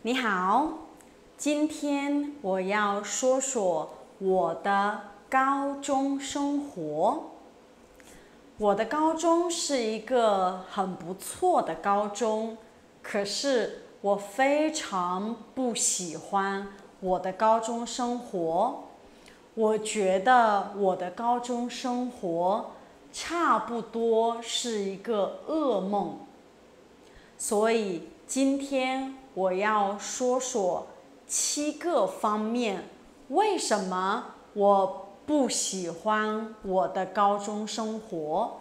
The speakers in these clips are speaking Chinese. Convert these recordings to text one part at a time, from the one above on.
你好，今天我要说说我的高中生活。我的高中是一个很不错的高中，可是我非常不喜欢我的高中生活。我觉得我的高中生活差不多是一个噩梦，所以今天我要说说7个方面，为什么我不喜欢我的高中生活。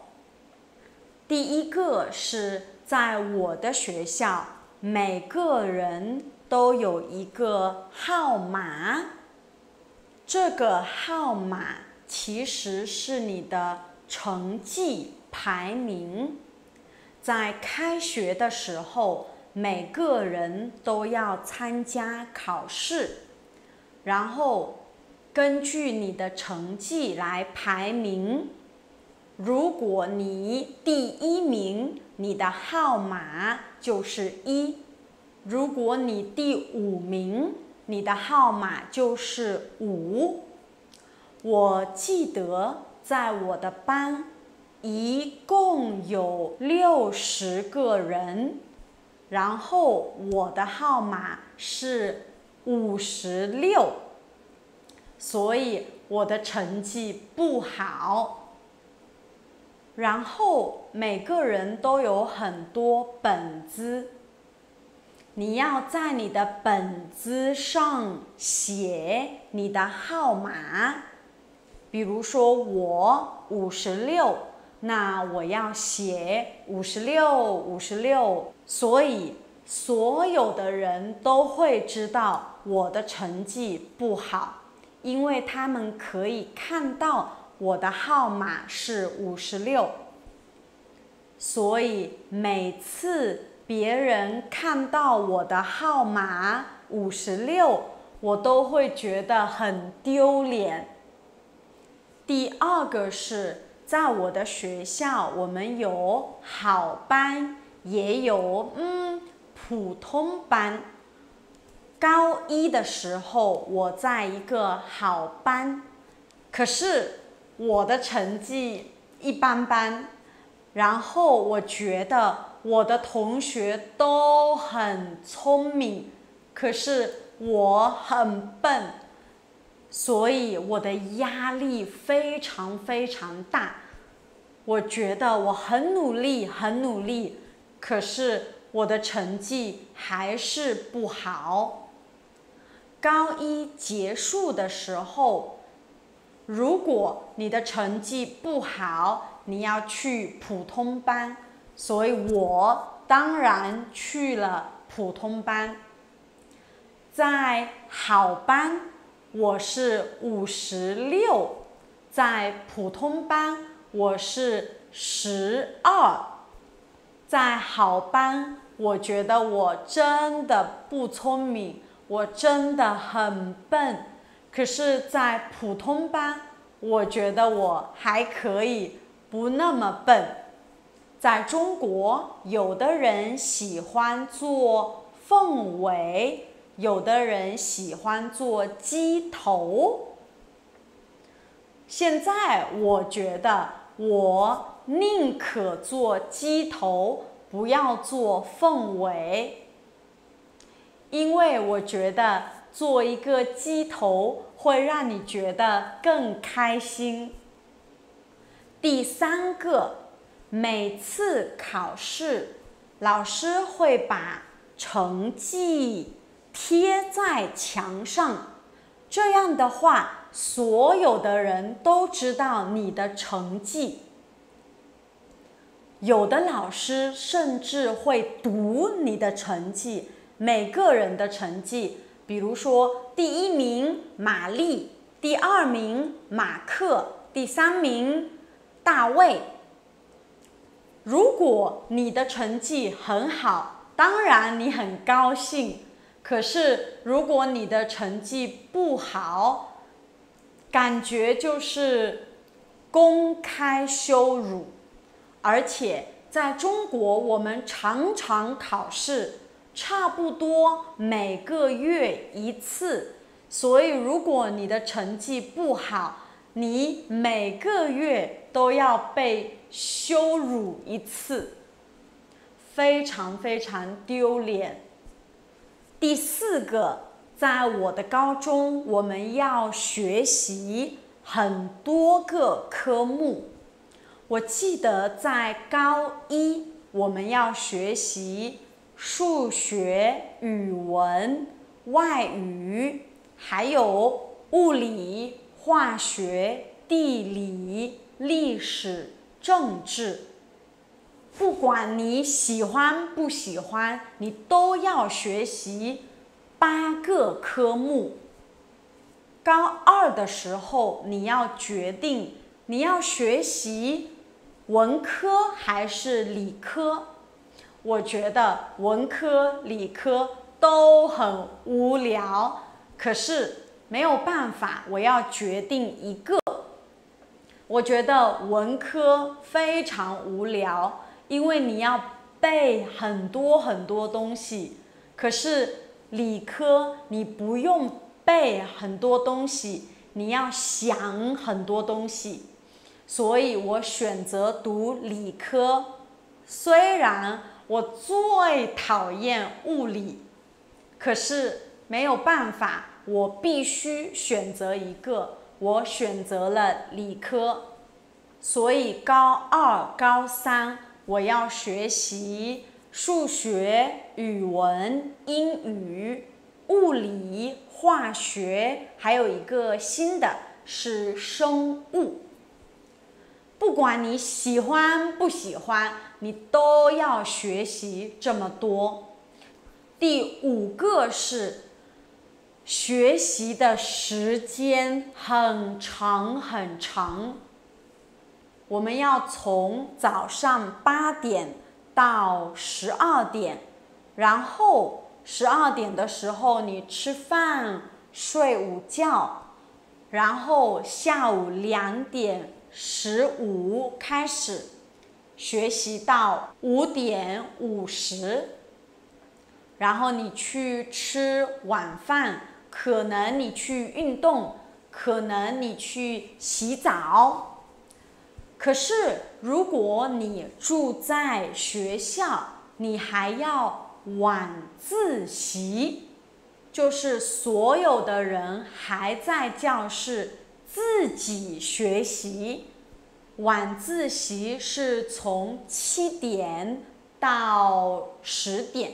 第一个是在我的学校，每个人都有一个号码，这个号码其实是你的成绩排名。在开学的时候，每个人都要参加考试，然后根据你的成绩来排名。如果你第1名，你的号码就是1；如果你第5名，你的号码就是5。我记得在我的班一共有60个人，然后我的号码是56，所以我的成绩不好。然后每个人都有很多本子，你要在你的本子上写你的号码。比如说我56，那我要写56，所以所有的人都会知道我的成绩不好，因为他们可以看到我的号码是56，所以每次别人看到我的号码56，我都会觉得很丢脸。第二个是在我的学校，我们有好班，也有普通班。高1的时候，我在一个好班，可是我的成绩一般般，然后我觉得我的同学都很聪明，可是我很笨，所以我的压力非常大。我觉得我很努力，可是我的成绩还是不好。高1结束的时候，如果你的成绩不好，你要去普通班，所以我当然去了普通班。在好班，我是56，在普通班我是12。在好班，我觉得我真的不聪明，我真的很笨，可是在普通班，我觉得我还可以，不那么笨。在中国，有的人喜欢做凤尾，有的人喜欢做鸡头。现在我觉得我宁可做鸡头，不要做凤尾，因为我觉得做一个鸡头会让你觉得更开心。第3个，每次考试，老师会把成绩贴在墙上，这样的话，所有的人都知道你的成绩。有的老师甚至会读你的成绩，每个人的成绩，比如说第1名玛丽，第2名马克，第3名大卫。如果你的成绩很好，当然你很高兴，可是如果你的成绩不好，感觉就是公开羞辱。而且在中国，我们常常考试，差不多每个月一次。所以如果你的成绩不好，你每个月都要被羞辱一次，非常非常丢脸。第4个，在我的高中，我们要学习很多个科目。我记得在高1，我们要学习数学、语文、外语，还有物理、化学、地理、历史、政治。不管你喜欢不喜欢，你都要学习8个科目。高2的时候，你要决定你要学习文科还是理科。我觉得文科、理科都很无聊，可是没有办法，我要决定一个。我觉得文科非常无聊，因为你要背很多很多东西，可是理科你不用背很多东西，你要想很多东西，所以我选择读理科。虽然我最讨厌物理，可是没有办法，我必须选择一个，我选择了理科。所以高2、高3我要学习数学、语文、英语、物理、化学，还有一个新的是生物。不管你喜欢不喜欢，你都要学习这么多。第5个是学习的时间很长很长。我们要从早上8点到12点，然后12点的时候你吃饭、睡午觉，然后下午2点15开始学习到5点50，然后你去吃晚饭，可能你去运动，可能你去洗澡。可是如果你住在学校，你还要晚自习，就是所有的人还在教室自己学习。晚自习是从7点到10点，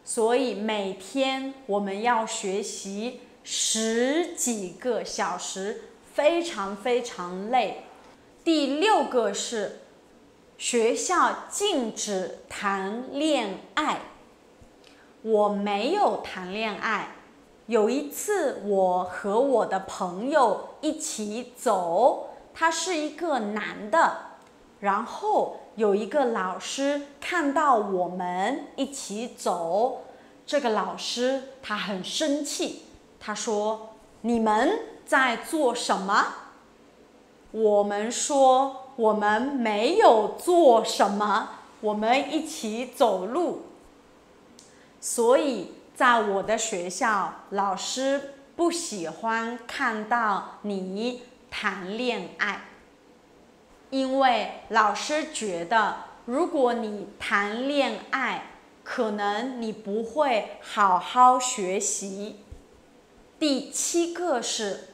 所以每天我们要学习10几个小时，非常非常累。第6个是学校禁止谈恋爱。我没有谈恋爱。有一次我和我的朋友一起走，他是一个男的，然后有一个老师看到我们一起走，这个老师他很生气，他说：“你们在做什么？”我们说我们没有做什么，我们一起走路。所以在我的学校，老师不喜欢看到你谈恋爱，因为老师觉得如果你谈恋爱，可能你不会好好学习。第7个是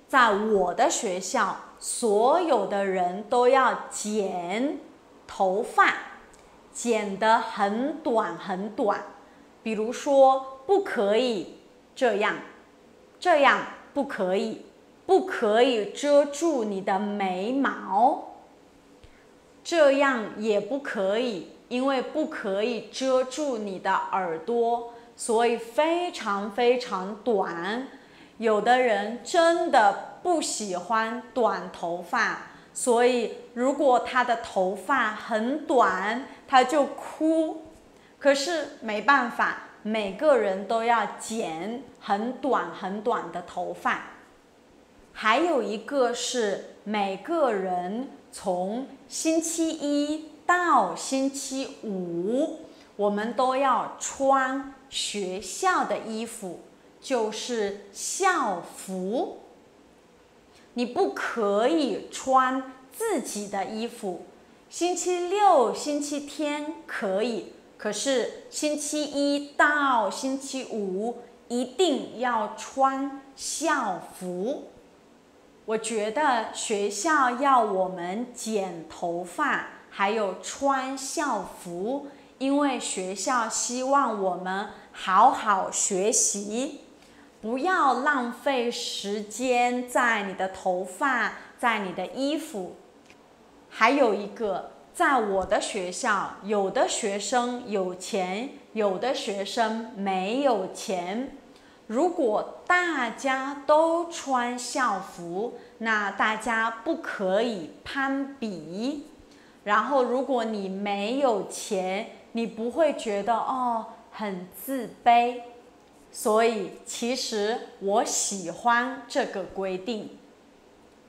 在我的学校，所有的人都要剪头发，剪得很短很短。比如说，不可以这样，这样不可以，不可以遮住你的眉毛，这样也不可以，因为不可以遮住你的耳朵，所以非常非常短。有的人真的不喜欢短头发，所以如果他的头发很短，他就哭。可是没办法，每个人都要剪很短很短的头发。还有一个是每个人从星期一到星期五，我们都要穿学校的衣服，就是校服。你不可以穿自己的衣服。星期六、星期天可以，可是星期一到星期五一定要穿校服。我觉得学校要我们剪头发，还有穿校服，因为学校希望我们好好学习，不要浪费时间在你的头发，在你的衣服。还有一个，在我的学校，有的学生有钱，有的学生没有钱。如果大家都穿校服，那大家不可以攀比。然后，如果你没有钱，你不会觉得很自卑。所以，其实我喜欢这个规定。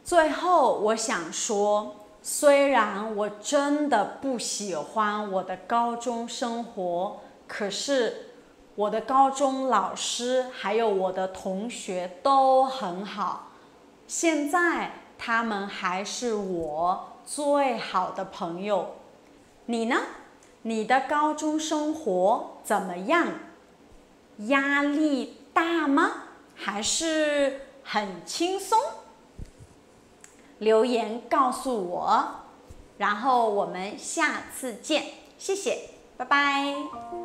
最后，我想说，虽然我真的不喜欢我的高中生活，可是我的高中老师还有我的同学都很好，现在他们还是我最好的朋友。你呢？你的高中生活怎么样？压力大吗？还是很轻松？留言告诉我，然后我们下次见，谢谢，拜拜。